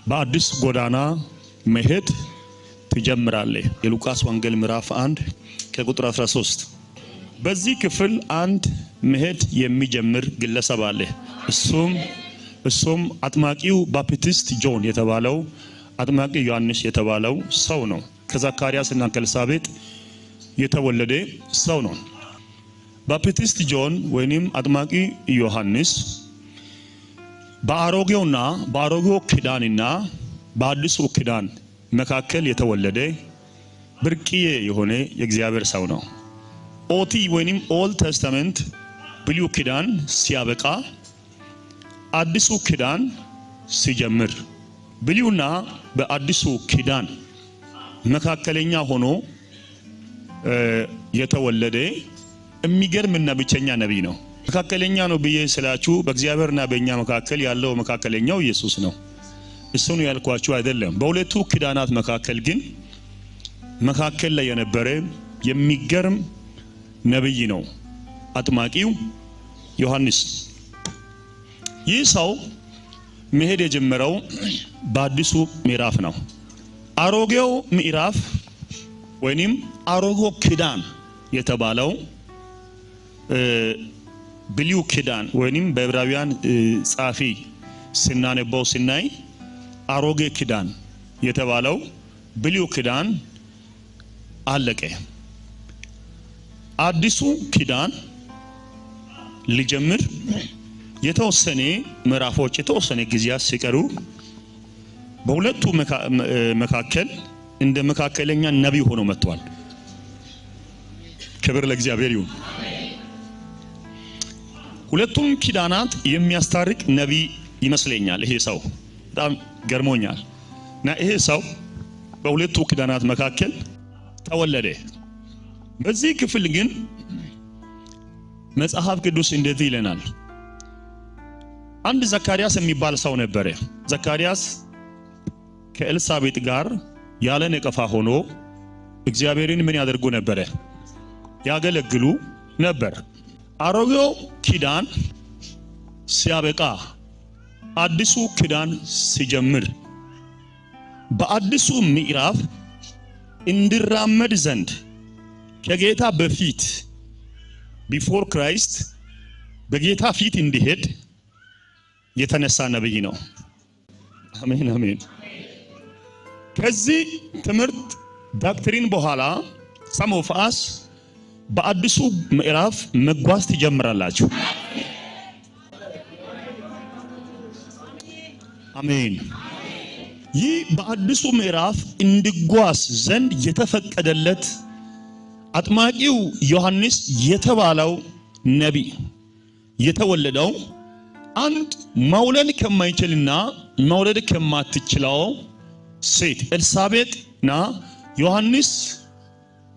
በአዲስ ጎዳና መሄድ ትጀምራለህ። የሉቃስ ወንጌል ምዕራፍ 1 ከቁጥር 13። በዚህ ክፍል አንድ መሄድ የሚጀምር ግለሰብ አለ። እሱም አጥማቂው ባፕቲስት ጆን የተባለው አጥማቂ ዮሐንስ የተባለው ሰው ነው። ከዘካርያስ እና ከኤልሳቤጥ የተወለደ ሰው ነው። ባፕቲስት ጆን ወይንም አጥማቂ ዮሐንስ በአሮጌው ኪዳንና በአዲሱ ኪዳን መካከል የተወለደ ብርቅዬ የሆነ የእግዚአብሔር ሰው ነው። ኦቲ ወይንም ኦልድ ቴስተመንት ብሉይ ኪዳን ሲያበቃ አዲሱ ኪዳን ሲጀምር ብሉይና በአዲሱ ኪዳን መካከለኛ ሆኖ የተወለደ የሚገርምና ብቸኛ ነብይ ነው። መካከለኛ ነው ብዬ ስላችሁ በእግዚአብሔርና በእኛ መካከል ያለው መካከለኛው ኢየሱስ ነው። እሱ ነው ያልኳችሁ አይደለም። በሁለቱ ኪዳናት መካከል ግን መካከል ላይ የነበረ የሚገርም ነብይ ነው አጥማቂው ዮሐንስ። ይህ ሰው መሄድ የጀመረው በአዲሱ ምዕራፍ ነው። አሮጌው ምዕራፍ ወይንም አሮጌው ኪዳን የተባለው ብሉይ ኪዳን ወይንም በዕብራውያን ጻፊ ስናነበው ስናይ አሮጌ ኪዳን የተባለው ብሉይ ኪዳን አለቀ። አዲሱ ኪዳን ሊጀምር የተወሰነ ምዕራፎች የተወሰነ ጊዜያት ሲቀሩ በሁለቱ መካከል እንደ መካከለኛ ነብይ ሆኖ መጥቷል። ክብር ለእግዚአብሔር ይሁን። ሁለቱም ኪዳናት የሚያስታርቅ ነብይ ይመስለኛል። ይሄ ሰው በጣም ገርሞኛል። እና ይሄ ሰው በሁለቱ ኪዳናት መካከል ተወለደ። በዚህ ክፍል ግን መጽሐፍ ቅዱስ እንደዚህ ይለናል። አንድ ዘካርያስ የሚባል ሰው ነበረ። ዘካርያስ ከኤልሳቤጥ ጋር ያለ ነቀፋ ሆኖ እግዚአብሔርን ምን ያደርጉ ነበረ? ያገለግሉ ነበር። አሮጌው ኪዳን ሲያበቃ አዲሱ ኪዳን ሲጀምር በአዲሱ ምዕራፍ እንዲራመድ ዘንድ ከጌታ በፊት ቢፎር ክራይስት በጌታ ፊት እንዲሄድ የተነሳ ነብይ ነው። አሜን አሜን። ከዚህ ትምህርት ዶክትሪን በኋላ some of us በአዲሱ ምዕራፍ መጓዝ ትጀምራላችሁ። አሜን። ይህ በአዲሱ ምዕራፍ እንዲጓዝ ዘንድ የተፈቀደለት አጥማቂው ዮሐንስ የተባለው ነብይ የተወለደው አንድ መውለድ ከማይችልና መውለድ ከማትችለው ሴት ኤልሳቤጥና ዮሐንስ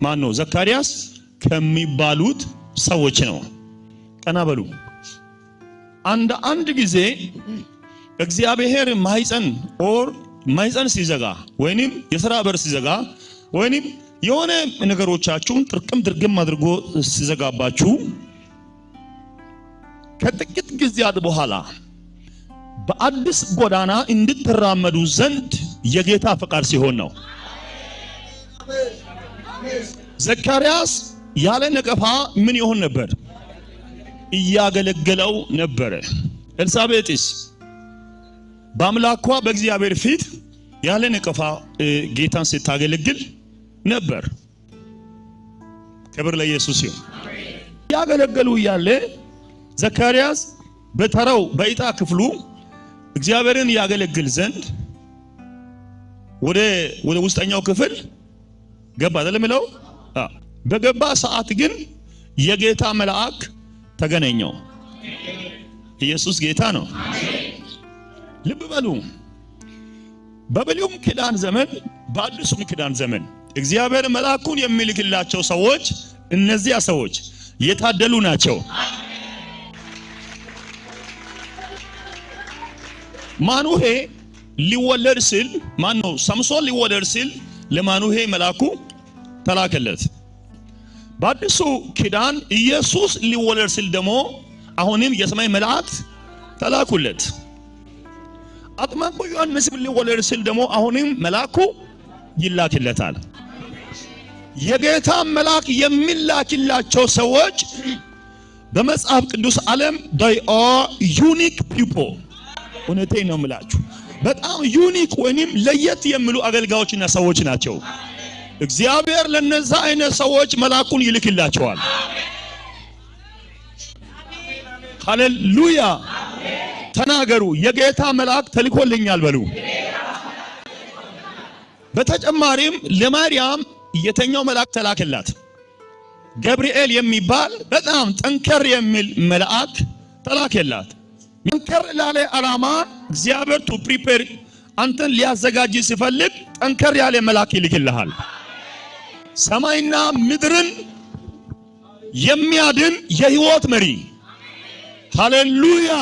ማነው ዘካርያስ ከሚባሉት ሰዎች ነው። ቀና በሉ። አንድ ጊዜ እግዚአብሔር ማይፀን ሲዘጋ ወይንም የሥራ በር ሲዘጋ ወይንም የሆነ ነገሮቻችሁን ጥርቅም አድርጎ ሲዘጋባችሁ ከጥቂት ጊዜያት በኋላ በአዲስ ጎዳና እንድትራመዱ ዘንድ የጌታ ፈቃድ ሲሆን ነው። ዘካርያስ ያለ ነቀፋ ምን ይሆን ነበር? እያገለገለው ነበር። ኤልሳቤጥስ በአምላኳ በእግዚአብሔር ፊት ያለ ነቀፋ ጌታን ስታገለግል ነበር። ክብር ለኢየሱስ ይሁን። ያገለገሉ እያለ ዘካርያስ በተራው በዕጣ ክፍሉ እግዚአብሔርን ያገለግል ዘንድ ወደ ውስጠኛው ክፍል ገባ አይደለም? በገባ ሰዓት ግን የጌታ መልአክ ተገናኘው። ኢየሱስ ጌታ ነው። ልብ በሉ። በብሉይም ኪዳን ዘመን በአዲሱም ኪዳን ዘመን እግዚአብሔር መልአኩን የሚልክላቸው ሰዎች እነዚያ ሰዎች የታደሉ ናቸው። ማኑሄ ሊወለድ ሲል ሰምሶን ሊወለድ ሲል ለማኑሄ መልአኩ ተላከለት። በአዲሱ ኪዳን ኢየሱስ ሊወለድ ሲል ደግሞ አሁንም የሰማይ መላእክት ተላኩለት። አጥማቁ ዮሐንስ ሊወለድ ሲል ደግሞ አሁንም መልአኩ ይላክለታል። የጌታ መልአክ የሚላክላቸው ሰዎች በመጽሐፍ ቅዱስ ዓለም they are unique people። እውነቴን ነው የምላችሁ፣ በጣም ዩኒክ ወይንም ለየት የሚሉ አገልጋዮችና ሰዎች ናቸው። እግዚአብሔር ለነዛ አይነት ሰዎች መልአኩን ይልክላቸዋል። ሃሌሉያ ተናገሩ፣ የጌታ መልአክ ተልኮልኛል በሉ። በተጨማሪም ለማርያም የተኛው መልአክ ተላከላት። ገብርኤል የሚባል በጣም ጠንከር የሚል መልአክ ተላከላት። ጠንከር ላለ ዓላማ እግዚአብሔር ቱ ፕሪፔር አንተን ሊያዘጋጅ ሲፈልግ ጠንከር ያለ መልአክ ይልክልሃል። ሰማይና ምድርን የሚያድን የሕይወት መሪ ሃሌሉያ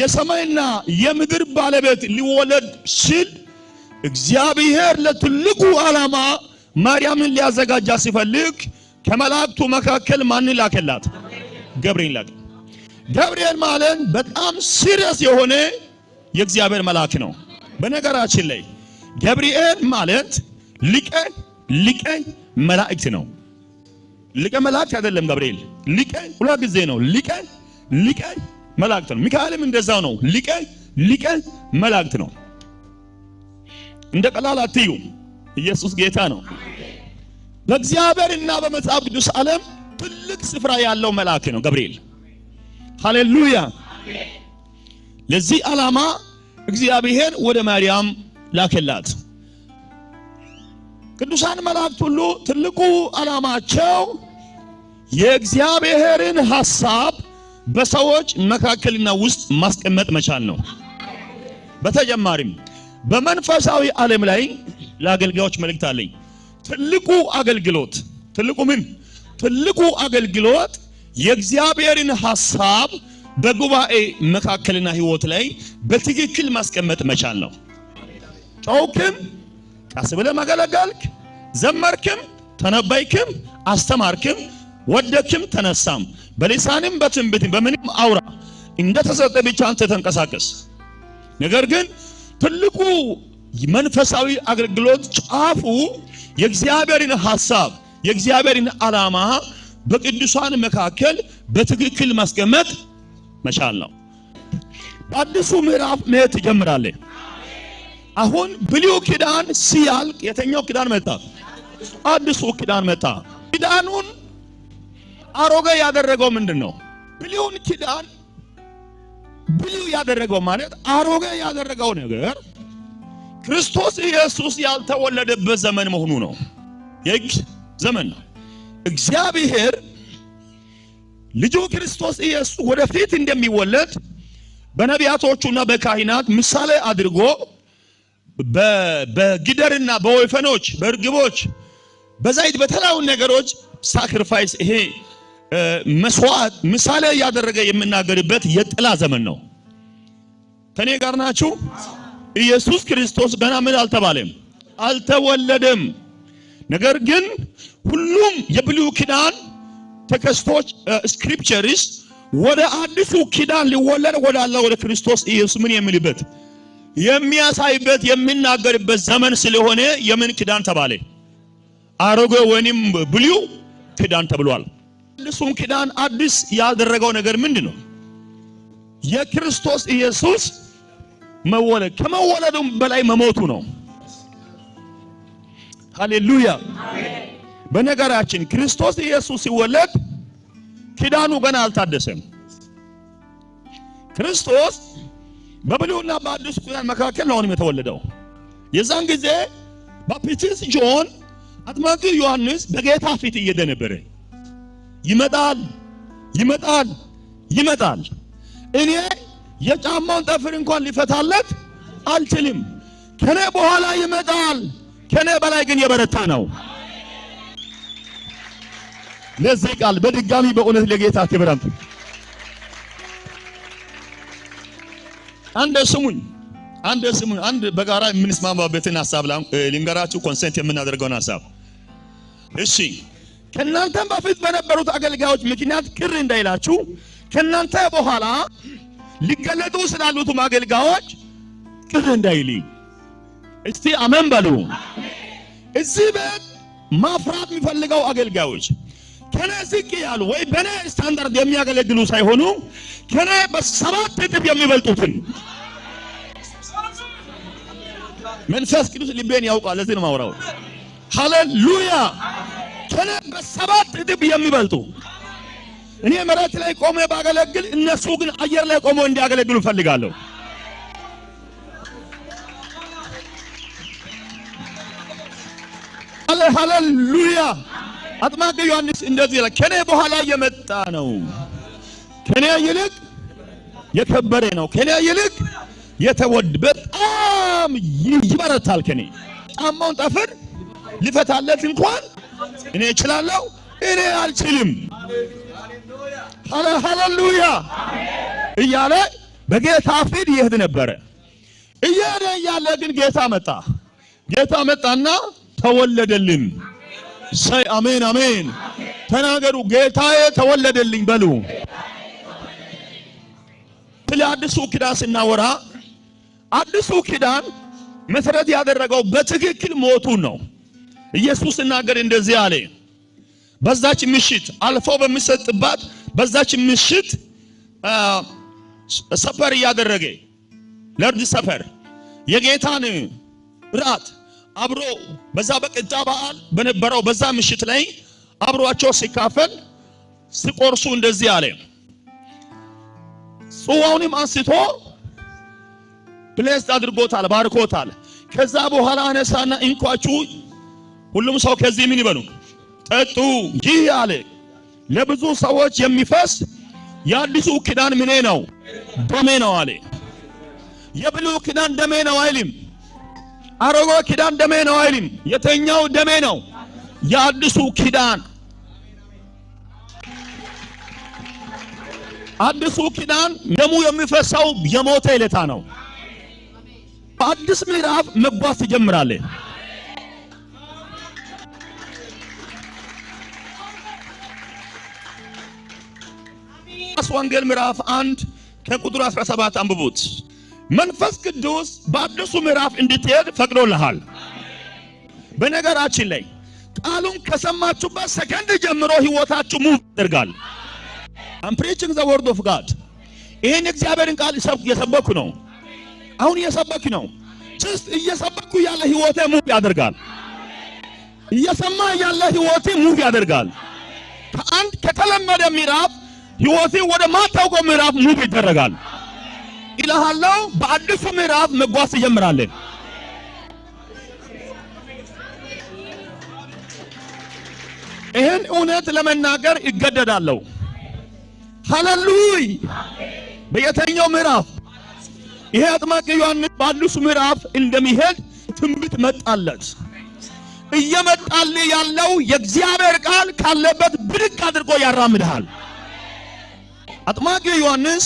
የሰማይና የምድር ባለቤት ሊወለድ ሲል እግዚአብሔር ለትልቁ ዓላማ ማርያምን ሊያዘጋጃ ሲፈልግ ከመላእክቱ መካከል ማን ላከላት? ገብርኤል ላከ። ገብርኤል ማለት በጣም ሲሪየስ የሆነ የእግዚአብሔር መልአክ ነው። በነገራችን ላይ ገብርኤል ማለት ሊቀ መላእክት ነው። ሊቀ መላእክት አይደለም ገብርኤል። ሊቀ ሁለት ጊዜ ነው። ሊቀ መላእክት ነው። ሚካኤልም እንደዛው ነው። ሊቀ መላእክት ነው። እንደ ቀላል አትዩ። ኢየሱስ ጌታ ነው። በእግዚአብሔርና በመጽሐፍ ቅዱስ ዓለም ትልቅ ስፍራ ያለው መልአክ ነው ገብርኤል። ሃሌሉያ። ለዚህ ዓላማ እግዚአብሔር ወደ ማርያም ላከላት። ቅዱሳን መላእክት ሁሉ ትልቁ ዓላማቸው የእግዚአብሔርን ሐሳብ በሰዎች መካከልና ውስጥ ማስቀመጥ መቻል ነው። በተጨማሪም በመንፈሳዊ ዓለም ላይ ለአገልጋዮች መልእክት አለኝ። ትልቁ አገልግሎት የእግዚአብሔርን ሐሳብ በጉባኤ መካከልና ሕይወት ላይ በትክክል ማስቀመጥ መቻል ነው። ጮክም ቀስ ብለህ ማገለገልክ፣ ዘመርክም፣ ተነበይክም፣ አስተማርክም፣ ወደክም፣ ተነሳም፣ በሊሳንም በትንቢትም በምንም አውራ እንደተሰጠ ብቻ አንተ ተንቀሳቀስ። ነገር ግን ትልቁ መንፈሳዊ አገልግሎት ጫፉ የእግዚአብሔርን ሐሳብ የእግዚአብሔርን ዓላማ በቅዱሳን መካከል በትክክል ማስቀመጥ መቻል ነው። በአዲሱ ምዕራፍ መሄድ ትጀምራለህ። አሁን ብሉይ ኪዳን ሲያልቅ የተኛው ኪዳን መጣ፣ አዲሱ ኪዳን መጣ። ኪዳኑን አሮጌ ያደረገው ምንድነው? ብሉይን ኪዳን ብሉይ ያደረገው ማለት አሮጌ ያደረገው ነገር ክርስቶስ ኢየሱስ ያልተወለደበት ዘመን መሆኑ ነው። የሕግ ዘመን ነው። እግዚአብሔር ልጁ ክርስቶስ ኢየሱስ ወደፊት እንደሚወለድ በነቢያቶቹና በካህናት ምሳሌ አድርጎ በጊደርና በወይፈኖች በርግቦች በዛይት በተለያዩ ነገሮች ሳክሪፋይስ ይሄ መስዋዕት ምሳሌ ያደረገ የምናገርበት የጥላ ዘመን ነው። ከኔ ጋር ናችሁ? ኢየሱስ ክርስቶስ ገና ምን አልተባለም፣ አልተወለደም። ነገር ግን ሁሉም የብሉይ ኪዳን ቴክስቶች ስክሪፕቸርስ ወደ አዲሱ ኪዳን ሊወለድ ወዳለው ወደ ክርስቶስ ኢየሱስ ምን የሚልበት የሚያሳይበት የሚናገርበት ዘመን ስለሆነ የምን ኪዳን ተባለ? አሮጌ ወይንም ብሉይ ኪዳን ተብሏል። አዲሱም ኪዳን አዲስ ያደረገው ነገር ምንድነው? የክርስቶስ ኢየሱስ መወለድ፣ ከመወለዱም በላይ መሞቱ ነው። ሃሌሉያ። በነገራችን ክርስቶስ ኢየሱስ ሲወለድ ኪዳኑ ገና አልታደሰም። ክርስቶስ በብሉይና በአዲስ ኪዳን መካከል ነው የተወለደው። የዛን ጊዜ ባፕቲስት ጆን አጥማቂ ዮሐንስ በጌታ ፊት እየደነበረ ይመጣል፣ እኔ የጫማውን ጠፍር እንኳን ሊፈታለት አልችልም፣ ከኔ በኋላ ይመጣል፣ ከኔ በላይ ግን የበረታ ነው። ለዚህ ቃል በድጋሚ በእውነት ለጌታ ክብር አምጡ። አንድ ስሙኝ፣ አንድ በጋራ የምንስማማበትን ሐሳብ ልንገራችሁ፣ ኮንሰንት የምናደርገውን ሐሳብ። እሺ፣ ከናንተም በፊት በነበሩት አገልጋዮች ምክንያት ቅር እንዳይላችሁ ከናንተ በኋላ ሊገለጡ ስላሉት አገልጋዮች ቅር እንዳይል እስቲ አሜን በሉ። እዚህ ቤት ማፍራት የሚፈልገው አገልጋዮች ከኔ ዝቅ ያሉ ወይ በኔ ስታንዳርድ የሚያገለግሉ ሳይሆኑ ከኔ በሰባት እጥፍ የሚበልጡትን መንፈስ ቅዱስ ልቤን ያውቃል። ለዚህ ነው ማውራው። ሃሌሉያ። ከኔ በሰባት እጥፍ የሚበልጡ እኔ መሬት ላይ ቆሜ ባገለግል እነሱ ግን አየር ላይ ቆመው እንዲያገለግሉ ፈልጋለሁ። ሃሌሉያ። አጥማቂ ዮሐንስ እንደዚህ ይላል፣ ከኔ በኋላ የመጣ ነው፣ ከኔ ይልቅ የከበረ ነው፣ ከኔ ይልቅ የተወደደ በጣም ይበረታል። ከኔ ጫማውን ጠፍር ልፈታለት እንኳን እኔ እችላለሁ፣ እኔ አልችልም። ሃሌሉያ እያለ በጌታ ፊት ይሄድ ነበረ። እየሄደ እያለ ግን ጌታ መጣ። ጌታ መጣና ተወለደልን። ሳይ አሜን አሜን ተናገሩ። ጌታዬ ተወለደልኝ በሉ። ስለ አዲሱ ኪዳን ስናወራ አዲሱ ኪዳን መሰረት ያደረገው በትክክል ሞቱን ነው። ኢየሱስ ሲናገር እንደዚህ አለ። በዛች ምሽት አልፎ በሚሰጥባት በዛች ምሽት ሰፈር ያደረገ ለርድ ሰፈር የጌታን ራት አብሮ በዛ በቅዳ በዓል በነበረው በዛ ምሽት ላይ አብሯቸው ሲካፈል ሲቆርሱ እንደዚህ አለ። ጽዋውንም አንስቶ ብሌስ አድርጎታል፣ ባርኮታል። ከዛ በኋላ አነሳና እንኳችሁ ሁሉም ሰው ከዚህ ምን ይበሉ ጠጡ፣ ይህ አለ ለብዙ ሰዎች የሚፈስ የአዲሱ ኪዳን ምኔ ነው? ደሜ ነው አለ። የብሉይ ኪዳን ደሜ ነው አይልም። አሮጌ ኪዳን ደሜ ነው አይልም። የተኛው ደሜ ነው? የአዲሱ ኪዳን። አዲሱ ኪዳን ደሙ የሚፈሰው የሞተ ዕለት ነው። በአዲስ ምዕራፍ መጓዝ ትጀምራለህ። ወንጌል ምዕራፍ 1 ከቁጥር 17 አንብቡት። መንፈስ ቅዱስ በአዲሱ ምዕራፍ እንድትሄድ ፈቅዶልሃል። በነገራችን ላይ ቃሉን ከሰማችሁበት ሰከንድ ጀምሮ ህይወታችሁ ሙቭ ያደርጋል። I'm preaching the word of God። ይሄን እግዚአብሔርን ቃል እየሰበኩ ነው። አሁን እየሰበኩ ነው። just እየሰበኩ ያለ ህይወቴ ሙቭ ያደርጋል። እየሰማ ያለ ህይወቴ ሙቭ ያደርጋል። ከአንድ ከተለመደ ምዕራፍ ህይወቴ ወደ ማታውቀው ምዕራፍ ሙቭ ይደረጋል። ኢላሃላው በአዲሱ ምዕራፍ መጓዝ ይጀምራል። ይሄን እውነት ለመናገር ይገደዳለሁ። ሃሌሉያ። በየትኛው ምዕራፍ ይሄ አጥማቂ ዮሐንስ በአዲሱ ምዕራፍ እንደሚሄድ ትንቢት መጣለት። እየመጣል ያለው የእግዚአብሔር ቃል ካለበት ብድግ አድርጎ ያራምድሃል። አጥማቂ ዮሐንስ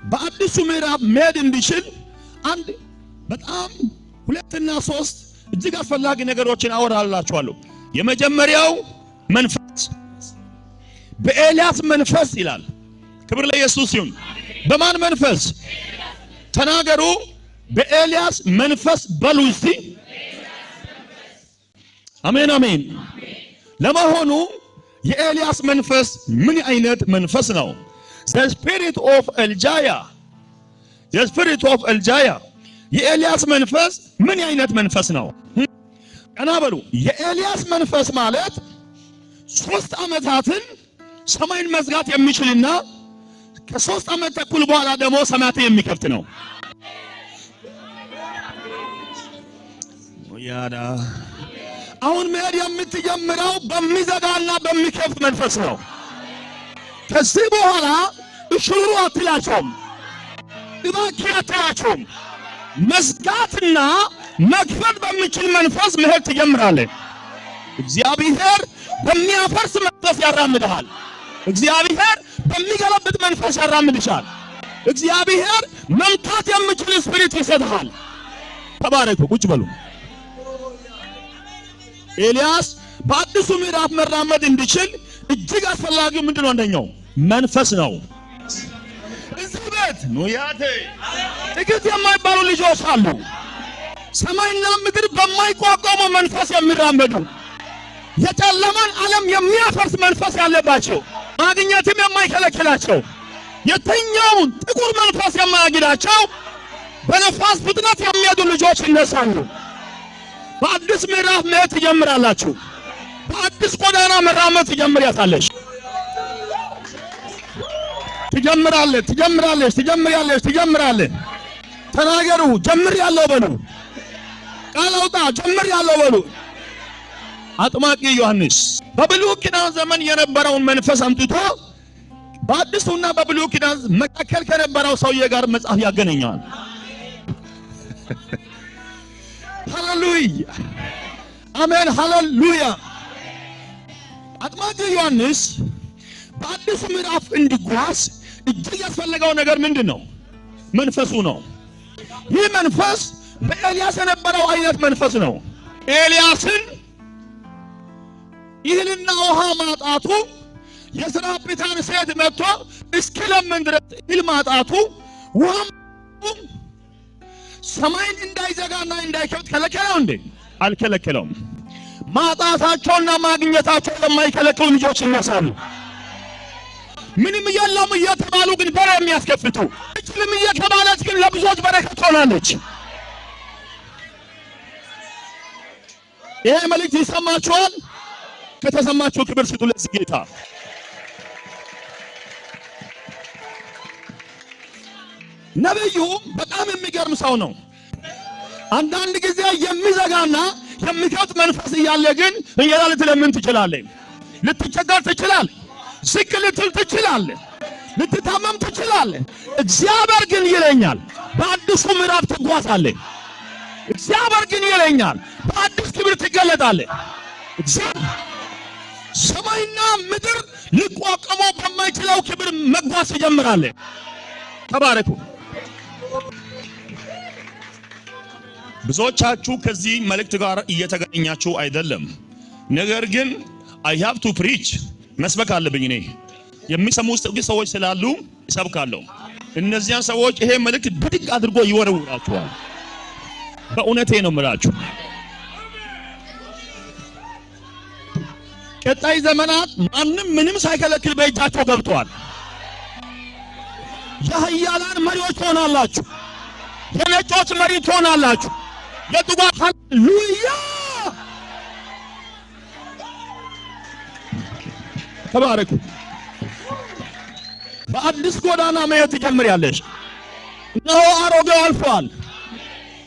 በአዲሱ ምዕራፍ መሄድ እንዲችል አንድ በጣም ሁለትና ሶስት እጅግ አስፈላጊ ነገሮችን አወራላችኋለሁ። የመጀመሪያው መንፈስ በኤልያስ መንፈስ ይላል። ክብር ለኢየሱስ ይሁን። በማን መንፈስ ተናገሩ? በኤልያስ መንፈስ በሉ እስቲ። አሜን አሜን። ለመሆኑ የኤልያስ መንፈስ ምን አይነት መንፈስ ነው? The spirit of Elijah. The spirit of Elijah. የኤልያስ መንፈስ ምን አይነት መንፈስ ነው? ቀና በሉ። የኤልያስ መንፈስ ማለት 3 ዓመታትን ሰማይን መዝጋት የሚችልና ከ3 ዓመት ተኩል በኋላ ደግሞ ሰማያትን የሚከፍት ነው። ያዳ አሁን መሄድ የምትጀምረው በሚዘጋና በሚከፍት መንፈስ ነው። ከዚህ በኋላ እሽሩ አትላቸውም፣ እባክህ አትላቸውም። መዝጋትና መክፈት በሚችል መንፈስ መሄድ ትጀምራለህ። እግዚአብሔር በሚያፈርስ መንፈስ ያራምድሃል። እግዚአብሔር በሚገለብጥ መንፈስ ያራምድሻል። እግዚአብሔር መምታት የሚችል ስፒሪት ይሰጥሃል። ተባረኩ። ቁጭ በሉ። ኤልያስ በአዲሱ ምዕራፍ መራመድ እንዲችል እጅግ አስፈላጊው ምንድነው? አንደኛው መንፈስ ነው። እዚህ አቤት ኑያቴ ጥቂት የማይባሉ ልጆች አሉ። ሰማይና ምድር በማይቋቋመው መንፈስ የሚራመዱ የጨለማን ዓለም የሚያፈርስ መንፈስ ያለባቸው ማግኘትም የማይከለክላቸው የትኛውን ጥቁር መንፈስ የማያግዳቸው በነፋስ ፍጥነት የሚሄዱ ልጆች ይነሳሉ። በአዲስ ምዕራፍ መሄድ ትጀምራላችሁ። በአዲስ ጎዳና መራመድ ትጀምሪያታለሽ። ትጀምራለሽ። ተናገሩ። ጀምሬያለሁ በሉ። ቃል አውጣ። ጀምሬያለሁ በሉ። አጥማቂ ዮሐንስ በብሉይ ኪዳን ዘመን የነበረውን መንፈስ አምጥቶ በአዲሱና በብሉይ ኪዳን መካከል ከነበረው ሰውዬ ጋር መጽሐፍ ያገናኛል። ሃሌሉያ አሜን፣ ሃሌሉያ። አጥማቂ ዮሐንስ በአዲሱ ምዕራፍ እንዲጓዝ እጅግ ያስፈልገው ነገር ምንድነው? መንፈሱ ነው። ይህ መንፈስ በኤልያስ የነበረው አይነት መንፈስ ነው። ኤልያስን ይህንና ውሃ ማጣቱ የሰራጵታን ሴት መጥቶ እስኪለምን ድረስ እህል ማጣቱ ውሃ ሰማይን እንዳይዘጋና እንዳይከፍት ከለከለው እንዴ? አልከለከለውም። ማጣታቸውና ማግኘታቸው ለማይከለክሉ ልጆች ይነሳሉ። ምንም የለም እየተባሉ ግን በር የሚያስከፍቱ እችልም እየተባለች ግን ለብዙዎች በረከት ሆናለች። ይሄ መልእክት ይሰማችኋል? ከተሰማችሁ ክብር ስጡ ለዚህ ጌታ። ነብዩ በጣም የሚገርም ሰው ነው። አንዳንድ ጊዜ የሚዘጋና የሚከፍት መንፈስ እያለ ግን እንጀራ ልትለምን ትችላለህ፣ ልትቸገር ትችላለህ፣ ዝቅ ልትል ትችላለህ፣ ልትታመም ትችላለህ። እግዚአብሔር ግን ይለኛል በአዲሱ ምዕራፍ ትጓዛለህ። እግዚአብሔር ግን ይለኛል በአዲስ ክብር ትገለጣለህ። ሰማይና ምድር ሊቋቋመው በማይችለው ክብር መጓዝ ትጀምራለህ። ተባረኩ። ብዙዎቻችሁ ከዚህ መልእክት ጋር እየተገናኛችሁ አይደለም። ነገር ግን I have to preach መስበክ አለብኝ። እኔ የሚሰሙ ሰዎች ስላሉ እሰብካለሁ። እነዚያን ሰዎች ይሄ መልእክት ብድግ አድርጎ ይወረውራቸዋል። በእውነቴ ነው የምላችሁ። ቀጣይ ዘመናት ማንም ምንም ሳይከለክል በእጃቸው ገብቷል። የኃያላን መሪዎች ትሆናላችሁ። የነጮች መሪ ትሆናላችሁ። የጥቁር ሃሌሉያ ተባረኩ። በአዲስ ጎዳና መሄድ ትጀምሪያለሽ። እነሆ አሮጌው አልፏል።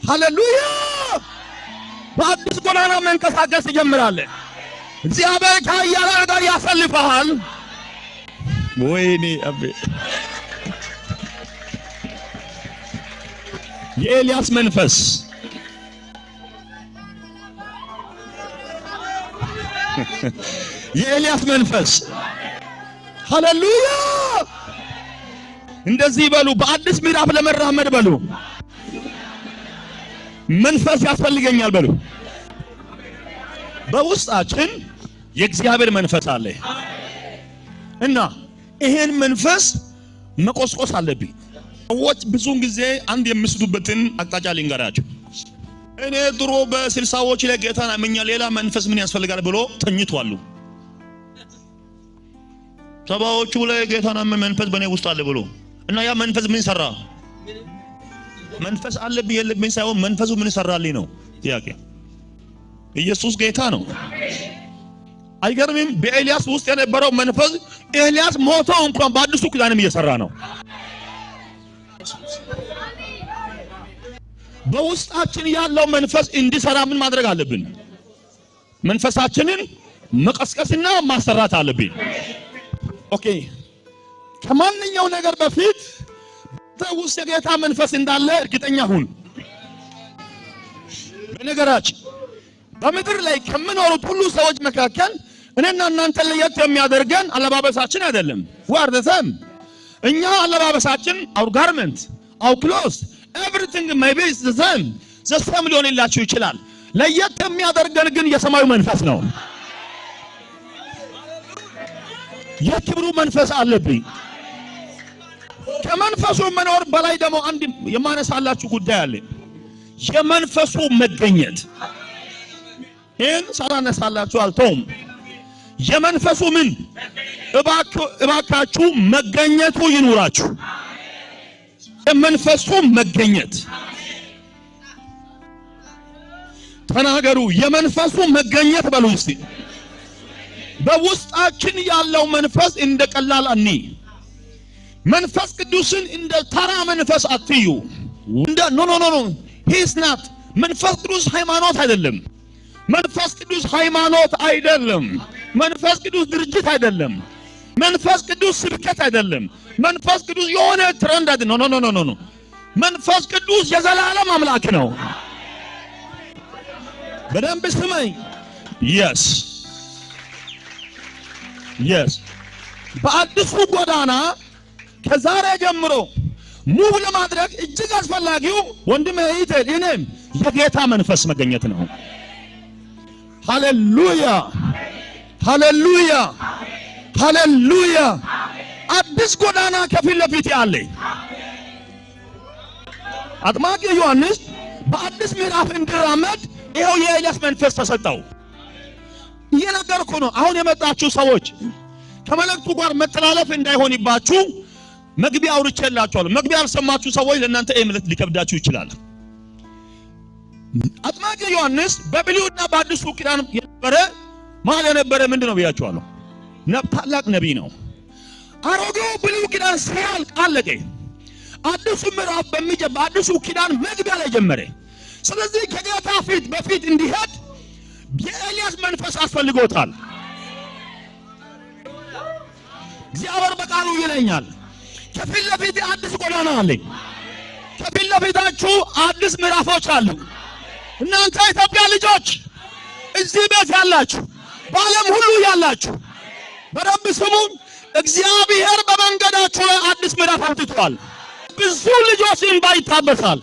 ሃሌሉያ። በአዲስ ጎዳና መንቀሳቀስ ትጀምራለህ። እግዚአብሔር ከኃያላን ጋር ያሰልፈሃል። ወይኔ አቤ የኤልያስ መንፈስ የኤልያስ መንፈስ ሃሌሉያ። እንደዚህ በሉ፣ በአዲስ ምዕራፍ ለመራመድ በሉ፣ መንፈስ ያስፈልገኛል በሉ። በውስጣችን የእግዚአብሔር መንፈስ አለ እና ይሄን መንፈስ መቆስቆስ አለብኝ። ሰዎች ብዙውን ጊዜ አንድ የሚስቱበትን አቅጣጫ ልንገራችሁ። እኔ ድሮ በ60ዎች ላይ ጌታን አምኛ ሌላ መንፈስ ምን ያስፈልጋል ብሎ ተኝቷሉ። 70ዎቹ ላይ ጌታን አምኛ መንፈስ በእኔ ውስጥ አለ ብሎ እና ያ መንፈስ ምን ሰራ? መንፈስ አለብኝ የለብኝ ሳይሆን መንፈሱ ምን ሰራልኝ ነው ጥያቄ። ኢየሱስ ጌታ ነው። አይገርምም? በኤልያስ ውስጥ የነበረው መንፈስ ኤልያስ ሞቶ እንኳን በአዲሱ ኪዳንም እየሰራ ነው። በውስጣችን ያለው መንፈስ እንዲሰራ ምን ማድረግ አለብን? መንፈሳችንን መቀስቀስና ማሰራት አለብን። ኦኬ። ከማንኛው ነገር በፊት በውስጥ የጌታ መንፈስ እንዳለ እርግጠኛ ሁን። በነገራችን በምድር ላይ ከሚኖሩት ሁሉ ሰዎች መካከል እኔና እናንተ ለየት የሚያደርገን አለባበሳችን አይደለም። ዋርደተም እኛ አለባበሳችን our garment, our clothes, everything maybe is the same ሊሆንላችሁ ይችላል። ለየት የሚያደርገን ግን የሰማዩ መንፈስ ነው። የክብሩ መንፈስ አለብኝ። ከመንፈሱ መኖር በላይ ደግሞ አንድ የማነሳላችሁ ጉዳይ አለ። የመንፈሱ መገኘት። ይህን ሳላነሳላችሁ አልተውም። የመንፈሱ ምን እባካችሁ መገኘቱ ይኑራችሁ። የመንፈሱ መገኘት ተናገሩ። የመንፈሱ መገኘት በሉ እስቲ። በውስጣችን ያለው መንፈስ እንደ ቀላል አኒ መንፈስ ቅዱስን እንደ ተራ መንፈስ አትዩ። እንደ ኖ he is not መንፈስ ቅዱስ ሃይማኖት አይደለም። መንፈስ ቅዱስ ሃይማኖት አይደለም። መንፈስ ቅዱስ ድርጅት አይደለም። መንፈስ ቅዱስ ስብከት አይደለም። መንፈስ ቅዱስ የሆነ ትሬንድ አይደለም። ኖ መንፈስ ቅዱስ የዘላለም አምላክ ነው። በደንብ ስማኝ። yes በአዲሱ ጎዳና ከዛሬ ጀምሮ ሙቭ ለማድረግ እጅግ አስፈላጊው ወንድም እህቴ እኔም የጌታ መንፈስ መገኘት ነው። ሃሌሉያ ሃሌሉያ ሃሌሉያ። አዲስ ጎዳና ከፊት ለፊት ያለ አጥማቂ ዮሐንስ በአዲስ ምዕራፍ እንዲራመድ ይሄው የኤልያስ መንፈስ ተሰጠው። እየነገርኩ ነው። አሁን የመጣችሁ ሰዎች ከመልእክቱ ጋር መተላለፍ እንዳይሆንባችሁ መግቢያ አውርቼላችኋለሁ። መግቢያ ያልሰማችሁ ሰዎች ለእናንተ እምነት ሊከብዳችሁ ይችላል። አጥማቂ ዮሐንስ በብሉይና በአዲሱ ኪዳን የነበረ ምንድነው ብያችኋለሁ? ታላቅ ነቢይ ነው። አሮጌው ብሉይ ኪዳን ሲያልቅ አለቀ። አዲሱ ምዕራፍ በአዲሱ ኪዳን መግቢያ ላይ ጀመረ። ስለዚህ ከጌታ ፊት በፊት እንዲሄድ የኤልያስ መንፈስ አስፈልጎታል። እግዚአብሔር በቃሉ ይለኛል፣ ከፊት ለፊት አዲስ ጎዳና አለ። ከፊት ለፊታችሁ አዲስ ምዕራፎች አሉ። እናንተ ኢትዮጵያ ልጆች እዚህ ቤት ያላችሁ፣ በዓለም ሁሉ ያላችሁ በደንብ ስሙን። እግዚአብሔር በመንገዳችሁ ላይ አዲስ ምዕራፍ አውጥቷል። ብዙ ልጆች እንባ ይታበሳል።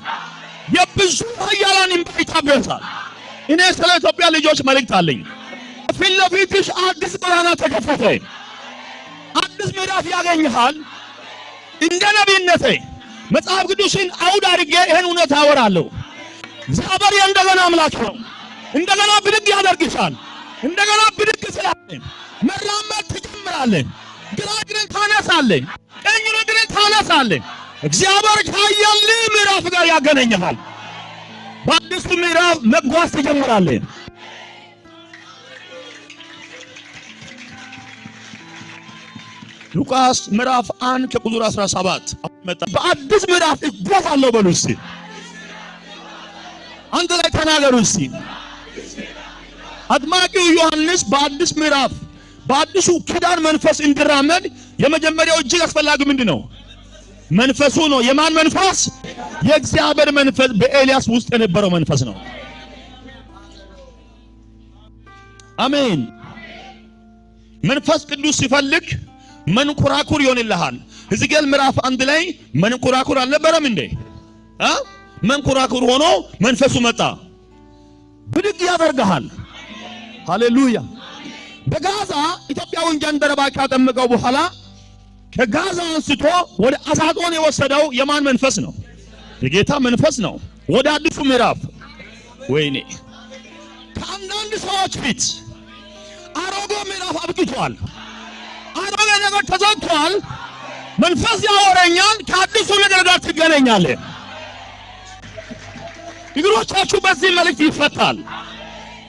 የብዙ ኃያላን እንባ ይታበሳል። እኔ ስለ ኢትዮጵያ ልጆች መልእክት አለኝ። ፊት ለፊትሽ አዲስ ጎዳና ተከፈተ። አዲስ ምዕራፍ ያገኝሃል። እንደ ነቢይነቴ መጽሐፍ ቅዱስን አውድ አድርጌ ይሄን እውነት አወራለሁ። እግዚአብሔር የእንደገና አምላክ ነው። እንደገና ብድግ ያደርግሻል። እንደገና ብድግ ስላለህ መራመድ ትጀምራለህ። ግራ እግርን ታነሳለህ፣ ቀኝ እግርን ታነሳለህ። እግዚአብሔር ከኃያል ምዕራፍ ጋር ያገናኝሃል። በአዲሱ ምዕራፍ መጓዝ ትጀምራለህ። ሉቃስ ምዕራፍ 1 ከቁጥር 17 በአዲስ ምዕራፍ እጓዛለሁ በሉ እስቲ። አንተ ላይ ተናገሩ እስቲ። አጥማቂው ዮሐንስ በአዲስ ምዕራፍ በአዲሱ ኪዳን መንፈስ እንዲራመድ የመጀመሪያው እጅግ አስፈላጊ ምንድነው? መንፈሱ ነው። የማን መንፈስ? የእግዚአብሔር መንፈስ። በኤልያስ ውስጥ የነበረው መንፈስ ነው። አሜን። መንፈስ ቅዱስ ሲፈልግ መንኩራኩር ይሆንልሃል። ሕዝቅኤል ምዕራፍ 1 ላይ መንኩራኩር አልነበረም እንዴ? መንኩራኩር ሆኖ መንፈሱ መጣ፣ ብድግ ያደርግሃል። ሃሌሉያ። በጋዛ ኢትዮጵያውን ጃንደረባ ካጠመቀው በኋላ ከጋዛ አንስቶ ወደ አዛጦን የወሰደው የማን መንፈስ ነው? የጌታ መንፈስ ነው። ወደ አዲሱ ምዕራፍ ወይኔ ከአንዳንድ ሰዎች ፊት አሮጌ ምዕራፍ አብቅቷል። አሮጌ ነገር ተዘግቷል። መንፈስ ያወረኛል። ከአዲሱ ነገር ጋር ትገናኛለህ። እግሮቻችሁ በዚህ መልእክት ይፈታል።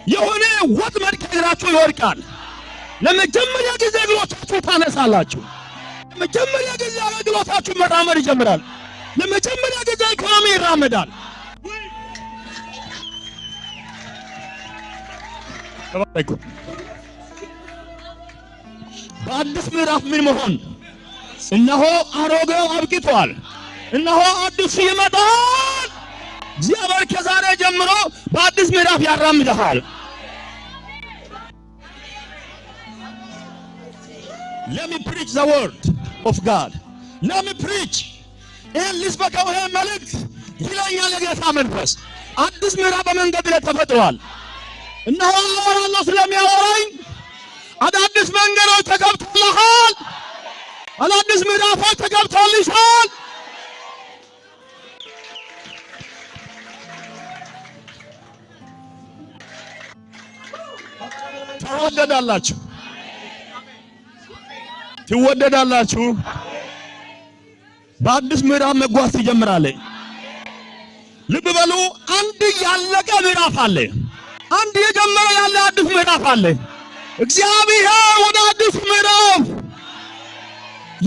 የሆነ ወጥመድ ከእግራችሁ ይወድቃል። ለመጀመሪያ ጊዜ እግሮቻችሁ ታነሳላችሁ። ለመጀመሪያ ጊዜ አገልግሎታችሁ መራመድ ይጀምራል። ለመጀመሪያ ጊዜ ኢኮኖሚ ይራመዳል። በአዲስ ምዕራፍ ምን መሆን? እነሆ አሮጌው አብቅቷል፣ እነሆ አዲሱ ይመጣል። እግዚአብሔር ከዛሬ ጀምሮ በአዲስ ምዕራፍ ያራምድሃል። Let me preach the word of God. Let me preach. ይህን ልስበከው። ይህን መልእክት ይለኛል የጌታ መንፈስ። አዲስ ምዕራፍ በመንገድ ላይ ተፈጥሯል። እነሆ አወራለሁ ስለሚያወራኝ አዳዲስ መንገዶች ተከፍቶልሃል። አዳዲስ ምዕራፎች ተከፍቶልሻል። ትወደዳላችሁ፣ ትወደዳላችሁ። በአዲስ ምዕራፍ መጓዝ ትጀምራለህ። ልብ በሉ፣ አንድ ያለቀ ምዕራፍ አለ፣ አንድ የጀመረ ያለ አዲስ ምዕራፍ አለ። እግዚአብሔር ወደ አዲስ ምዕራፍ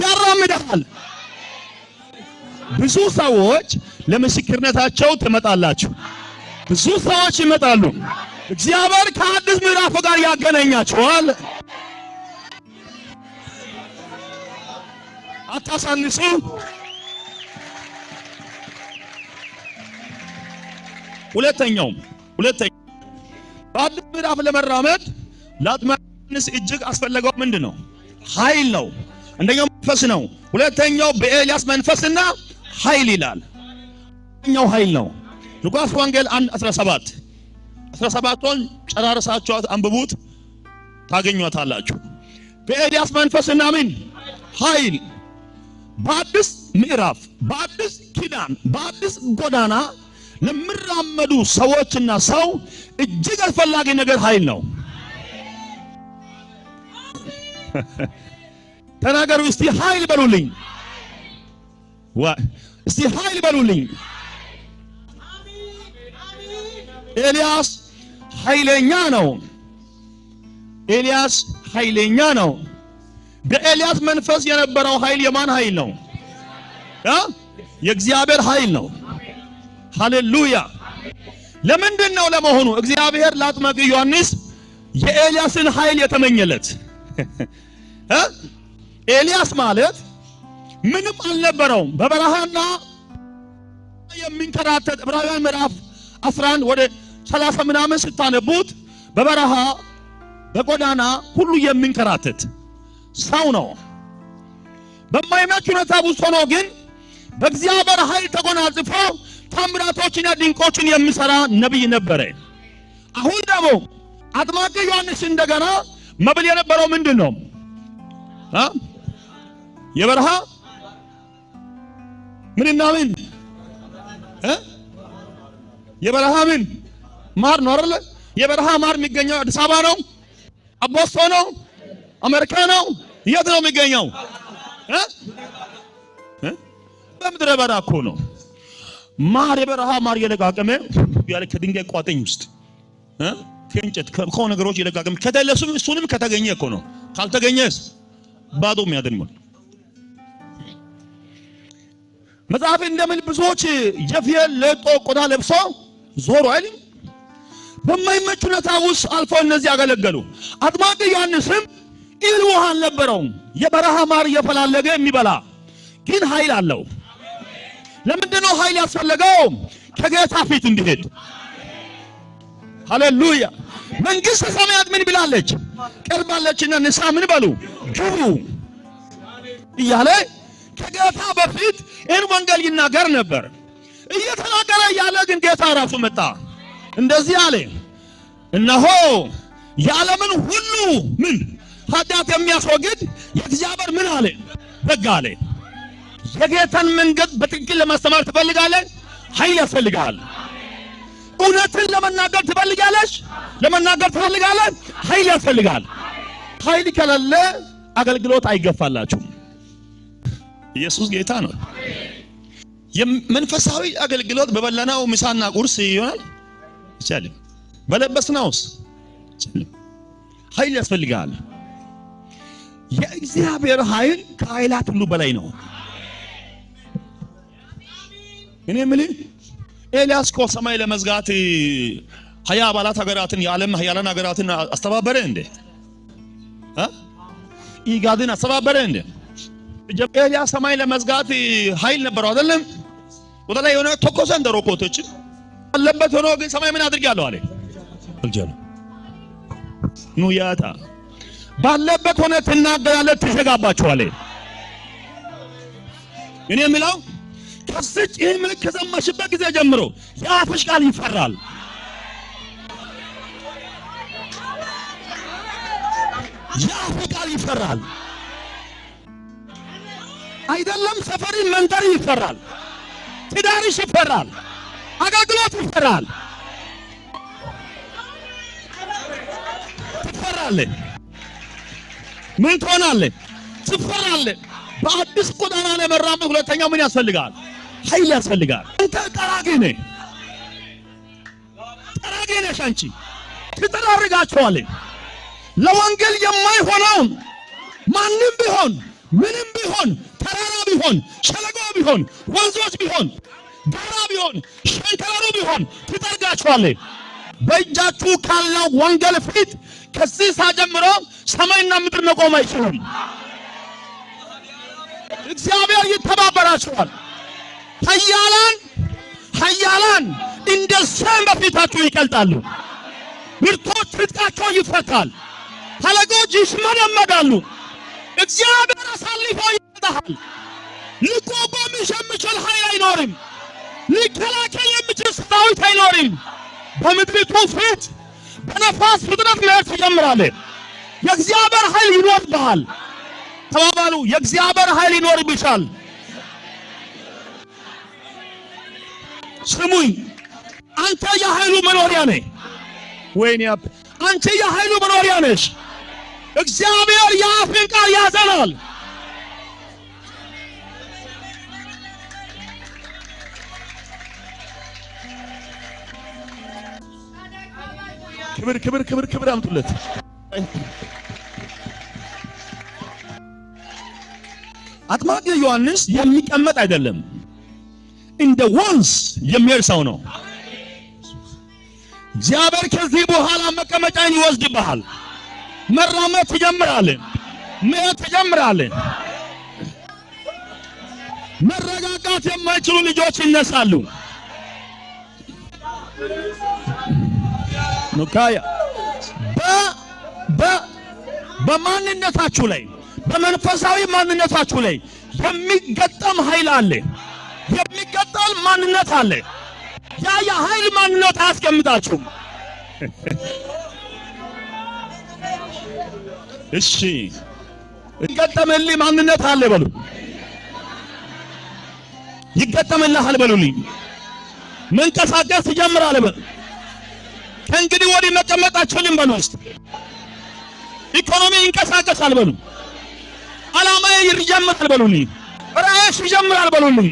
ያራምዳል። ብዙ ሰዎች ለምስክርነታቸው ትመጣላችሁ። ብዙ ሰዎች ይመጣሉ። እግዚአብሔር ከአዲስ ምዕራፍ ጋር ያገናኛቸዋል። አታሳንሱ። ሁለተኛው በአዲስ ምዕራፍ ለመራመድ ለአጥማንስ እጅግ አስፈለገው ምንድነው? ኃይል ነው። አንደኛው መንፈስ ነው። ሁለተኛው በኤልያስ መንፈስና ኃይል ይላል። አንደኛው ኃይል ነው። ሉቃስ ወንጌል 1:17ን ጨራርሳችሁ አንብቡት ታገኙታላችሁ። በኤልያስ መንፈስና ምን ኃይል በአዲስ ምዕራፍ፣ በአዲስ ኪዳን፣ በአዲስ ጎዳና ለሚራመዱ ሰዎችና ሰው እጅግ አስፈላጊ ነገር ኃይል ነው። ተናገሩ እስቲ ኃይል በሉልኝ። እስቲ ኃይል በሉልኝ። ኤልያስ ኃይለኛ ነው። ኤልያስ ኃይለኛ ነው። በኤልያስ መንፈስ የነበረው ኃይል የማን ኃይል ነው? የእግዚአብሔር ኃይል ነው። ሃሌሉያ። ለምንድን ነው ለመሆኑ እግዚአብሔር ለአጥማቂ ዮሐንስ የኤልያስን ኃይል የተመኘለት? ኤልያስ ማለት ምንም አልነበረውም። በበረሃና የሚንከራተት ዕብራውያን ምዕራፍ 11 ወደ 30 ምናምን ስታነቡት በበረሃ በጎዳና ሁሉ የሚንከራተት ሰው ነው። በማይመች ሁኔታ ውስጥ ሆኖ ግን በእግዚአብሔር ኃይል ተጎናጽፎ ታምራቶችና ድንቆችን የሚሰራ ነብይ ነበረ። አሁን ደግሞ አጥማቂ ዮሐንስ እንደገና መብል የነበረው ምንድነው? የበረሃ ምንና ምን? የበረሃ ምን ማር ነው አይደል? የበረሃ ማር የሚገኘው አዲስ አበባ ነው? አቦስቶ ነው? አሜሪካ ነው? የት ነው የሚገኘው? በምድረ በዳ እኮ ነው። ማር የበረሃ ማር የለቃቀመ ያለ ከድንጋይ ቋጥኝ ውስጥ ከእንጨት ከሆነ ነገሮች የለቃቀመ ከተለሱም እሱንም ከተገኘ እኮ ነው። ካልተገኘስ ባዶ የሚያደርገው መጽሐፍ እንደምን ብዙዎች የፍየል ለጦ ቆዳ ለብሶ ዞሩ አይደል? በማይመች ሁኔታ ውስጥ አልፎ እነዚህ ያገለገሉ። አጥማቂ ዮሐንስም እህል ውሃ አልነበረውም። የበረሃ ማር እየፈላለገ የሚበላ ግን ኃይል አለው። ለምንድን ነው ኃይል ያስፈለገው? ከጌታ ፊት እንዲሄድ። ሃሌሉያ። መንግሥተ ሰማያት ምን ብላለች? ቀርባለችና ንስሐ ምን በሉ ግቡ እያለ ከጌታ በፊት ይህን ወንጌል ይናገር ነበር። እየተናገረ ያለ ግን ጌታ ራሱ መጣ። እንደዚህ አለ፣ እነሆ የዓለምን ሁሉ ምን ኃጢአት የሚያስወግድ የእግዚአብሔር ምን አለ በግ አለ። የጌታን መንገድ በትክክል ለማስተማር ትፈልጋለህ? ኃይል ያስፈልጋል። እውነትን ለመናገር ትፈልጋለሽ? ለመናገር ትፈልጋለህ? ኃይል ያስፈልጋል። ኃይል ከሌለ አገልግሎት አይገፋላችሁም። ኢየሱስ ጌታ ነው። የመንፈሳዊ አገልግሎት በበላናው ምሳና ቁርስ ይሆናል ይችላል። በለበስናውስ ይችላል። ኃይል ያስፈልጋል። የእግዚአብሔር ኃይል ከኃይላት ሁሉ በላይ ነው። እኔ የምልህ ኤልያስ እኮ ሰማይ ለመዝጋት 20 አባላት ሀገራትን የዓለም ኃያላን ሀገራትን አስተባበረ እንዴ? ኢጋድን አስተባበረ እንዴ? ኤልያስ ሰማይ ለመዝጋት ኃይል ነበረው አይደለም? ወደ ላይ የሆነ ተኮሰ እንደ ሮኮቶች አለበት ሆኖ ግን ሰማይ ምን አድርጋለሁ አለ አልጀለ ኑያታ ባለበት ሆነ ትናገራለህ፣ ትዘጋባችኋለህ። እኔ የምለው ከስጭ ይህ ምልክት ከሰማሽበት ጊዜ ጀምሮ የአፍሽ ቃል ይፈራል። የአፍሽ ቃል ይፈራል። አይደለም ሰፈሪ መንደር ይፈራል። ትዳርሽ ይፈራል። አገልግሎት ይፈራል። ታደርጋለህ? ምን ትሆናለህ? ትፈራለህ። በአዲስ ጎዳና ላይ መራመድ ሁለተኛው ምን ያስፈልጋል? ኃይል ያስፈልጋል። አንተ ጠራጊ ነህ፣ ጠራጊ ነሽ አንቺ። ትጠራርጋቸዋለህ። ለወንጌል የማይሆነውን ማንም ቢሆን ምንም ቢሆን ተራራ ቢሆን ሸለቆ ቢሆን ወንዞች ቢሆን ጋራ ቢሆን ሸንተረሩ ቢሆን ትጠርጋቸዋለህ። በእጃችሁ ካለው ወንጌል ፊት ከዚህ ሰዓት ጀምሮ ሰማይና ምድር መቆም አይችሉም። እግዚአብሔር ይተባበራችኋል። ኃያላን እንደ ሰም በፊታችሁ ይቀልጣሉ። ብርቶች ትጥቃቸው ይፈታል። አለቆች ይሽመደመዳሉ። እግዚአብሔር አሳልፎ ይሰጣል። ሊቋቋምሽ የሚችል ኃይል አይኖርም። ሊከላከል የሚችል ሰራዊት አይኖርም። በምድሪቱ ፊት በነፋስ ፍጥነት መሄድ ትጀምራለህ። የእግዚአብሔር ኃይል ይኖርብሃል። ተባባሉ፣ የእግዚአብሔር ኃይል ይኖርብሻል። ስሙኝ፣ አንተ የኃይሉ መኖሪያ ነህ። ወይኔ አንቺ የኃይሉ መኖሪያ ነሽ። እግዚአብሔር የአፍን ቃል ያዘናል። ክብር ክብር ክብር ክብር አምጡለት። አጥማቂ ዮሐንስ የሚቀመጥ አይደለም፣ እንደ ወንዝ የሚሄድ ሰው ነው። እግዚአብሔር ከዚህ በኋላ መቀመጫን ይወስድብሃል። መራመድ ትጀምራለህ፣ መሄድ ትጀምራለህ። መረጋጋት የማይችሉ ልጆች ይነሳሉ። ኑካያ በማንነታችሁ ላይ በመንፈሳዊ ማንነታችሁ ላይ የሚገጠም ኃይል አለ። የሚገጠም ማንነት አለ። ያ የኃይል ማንነት አያስቀምጣችሁም። እሺ ይገጠምልኝ ማንነት አለ በሉ። ይገጠምልሃል በሉልኝ። መንቀሳቀስ ትጀምራለህ በሉ። ከእንግዲህ ወዲህ መቀመጥ አትችልም በሉ። ውስጥ ኢኮኖሚ ይንቀሳቀሳል በሉ። ዓላማዬ ይጀምራል በሉልኝ። ራእይሽ ይጀምራል በሉልኝ።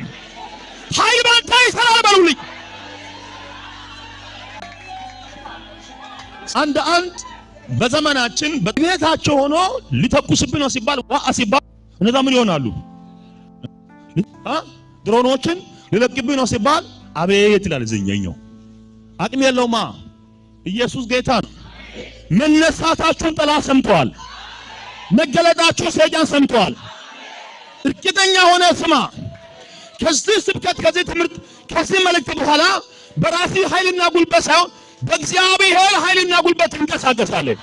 ኃይል ባንተ ይሰራል በሉልኝ። አንድ በዘመናችን በቤታቸው ሆኖ ሊተኩስብን ነው ሲባል ሲባል እነዛ ምን ይሆናሉ? ድሮኖችን ሊለቅብን ነው ሲባል አቤት ይላል። ዘኛኛው አቅም የለውማ። ኢየሱስ ጌታ ነው። መነሳታችሁን ጠላት ሰምቷል። መገለጣችሁ ሰይጣን ሰምቷል። እርግጠኛ ሆነ ስማ። ከዚህ ስብከት፣ ከዚህ ትምህርት፣ ከዚህ መልእክት በኋላ በራሲ ኃይልና ጉልበት ሳይሆን በእግዚአብሔር ኃይልና ጉልበት እንቀሳቀሳለን።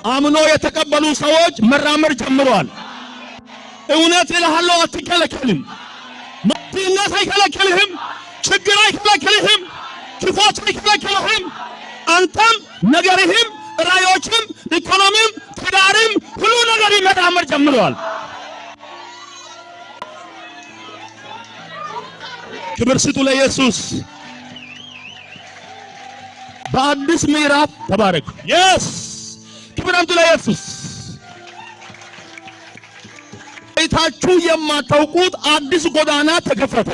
አምኖ የተቀበሉ ሰዎች መራመድ ጀምረዋል። እውነት እልሃለሁ፣ አትከለከልም። ድህነት አይከለክልህም። ችግር አይከለክልህም። ክፎች አይከለክልህም። አንተም ነገርህም ራእዮችም ኢኮኖሚም ትዳርም ሁሉ ነገር መራመድ ጀምረዋል። ክብር ስጡ ለኢየሱስ። በአዲስ ምዕራፍ ተባረኩ። የስ ክብር አምጡ ለኢየሱስ። አይታችሁ የማታውቁት አዲስ ጎዳና ተከፈተ።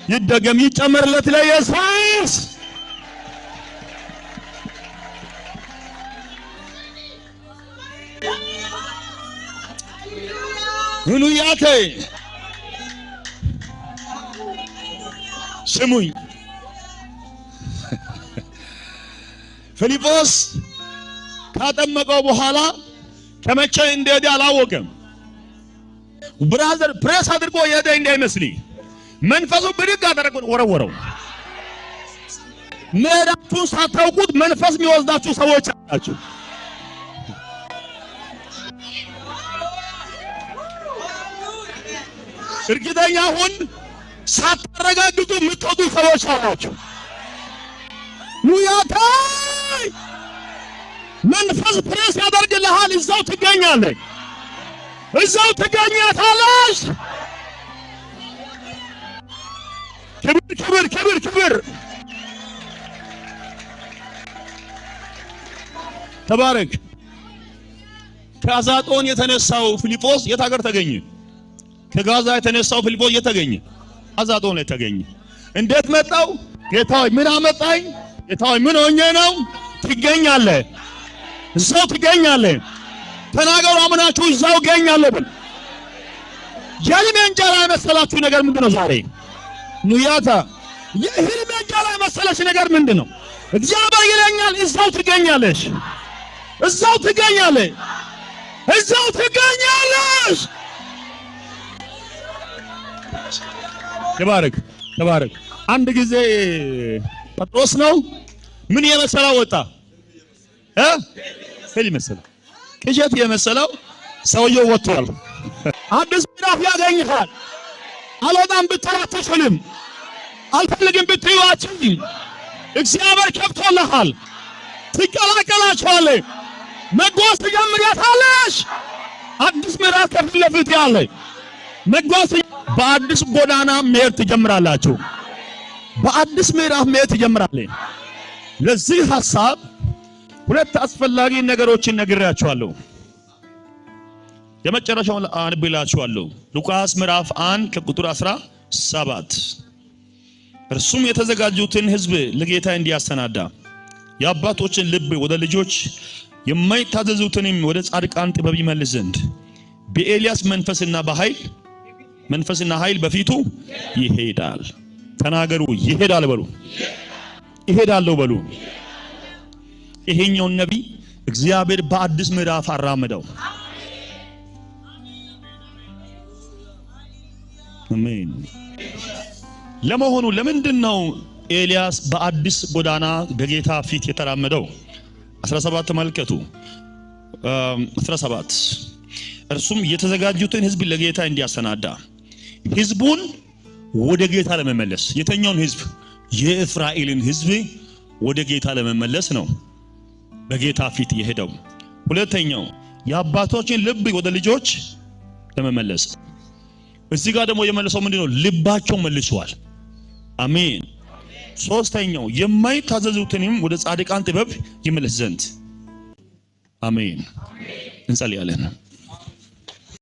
ይደገም ይጨመርለት ለኢየሱስ። ሁሉያቴ ስሙኝ። ፊልጶስ ካጠመቀው በኋላ ከመቼ እንደሄደ አላወቀም። ብራዘር ፕሬስ አድርጎ የሄደ እንዳይመስልኝ መንፈሱ ብድግ አደረገ፣ ወረወረው። መሄዳችሁን ሳታውቁት መንፈስ የሚወስዳችሁ ሰዎች አላችሁ። እርግጠኛ ሁን፣ ሳታረጋግጡ የምትወጡ ሰዎች አላችሁ። ኑያታይ መንፈስ ፕሬስ ያደርግልሃል። እዛው ትገኛለህ፣ እዛው ትገኛታለሽ። ክብር ክብር ክብር ክብር ተባረክ። ከአዛጦን የተነሳው ፊልጶስ የት ሀገር ተገኘ? ከጋዛ የተነሳው ፊልጶስ የት ተገኘ? አዛጦን ላይ ተገኘ። እንዴት መጣው? ጌታ ሆይ ምን አመጣኝ? ጌታ ሆይ ምን ሆኜ ነው? ትገኛለህ፣ እዛው ትገኛለህ። ተናገሩ አምናችሁ እዛው እገኛለሁ በል። የህልም እንጀራ የመሰላችሁ ነገር ምንድነው? ዛሬ ኑያታ የህልም እንጀራ የመሰለሽ ነገር ምንድነው? እግዚአብሔር ይለኛል እዛው ትገኛለሽ፣ እዛው ትገኛለህ፣ እዛው ትገኛለሽ። ተባረክ ተባረክ። አንድ ጊዜ ጴጥሮስ ነው ምን የመሰለው ወጣ ህልም መሰለው፣ ቅዠት የመሰለው ሰውየው ወጥቷል። አዲስ ምዕራፍ ያገኝሃል። አልወጣም ብትል አትችልም፣ አልፈልግም ብትል አትችልም። እግዚአብሔር ከብቶልሃል። ትቀላቀላችኋለህ፣ መጓዝ ትጀምሪያታለሽ። አዲስ ምዕራፍ ከፊት ለፊት ያለ መጓዝ፣ በአዲስ ጎዳና መሄድ ትጀምራላችሁ። በአዲስ ምዕራፍ መሄድ ትጀምራለህ። ለዚህ ሐሳብ ሁለት አስፈላጊ ነገሮችን ነግሬያችኋለሁ። የመጨረሻውን አንብላችኋለሁ። ሉቃስ ምዕራፍ 1 ከቁጥር 17 እርሱም የተዘጋጁትን ሕዝብ ለጌታ እንዲያሰናዳ የአባቶችን ልብ ወደ ልጆች የማይታዘዙትንም ወደ ጻድቃን ጥበብ ይመልስ ዘንድ በኤልያስ መንፈስና ኃይል በፊቱ ይሄዳል። ተናገሩ፣ ይሄዳል በሉ። ይሄዳለሁ በሉ። ይሄኛው ነቢይ እግዚአብሔር በአዲስ ምዕራፍ አራመደው። አሜን። ለመሆኑ ለምንድነው ኤልያስ በአዲስ ጎዳና በጌታ ፊት የተራመደው? 17 ተመልከቱ። 17 እርሱም የተዘጋጁትን ሕዝብ ለጌታ እንዲያሰናዳ ሕዝቡን ወደ ጌታ ለመመለስ። የተኛውን ሕዝብ? የእስራኤልን ሕዝብ ወደ ጌታ ለመመለስ ነው በጌታ ፊት የሄደው። ሁለተኛው የአባቶችን ልብ ወደ ልጆች ለመመለስ። እዚህ ጋር ደግሞ የመለሰው ምንድነው? ልባቸው መልሷል። አሜን። ሶስተኛው የማይታዘዙትንም ወደ ጻድቃን ጥበብ ይመልስ ዘንድ። አሜን። እንጸልያለን።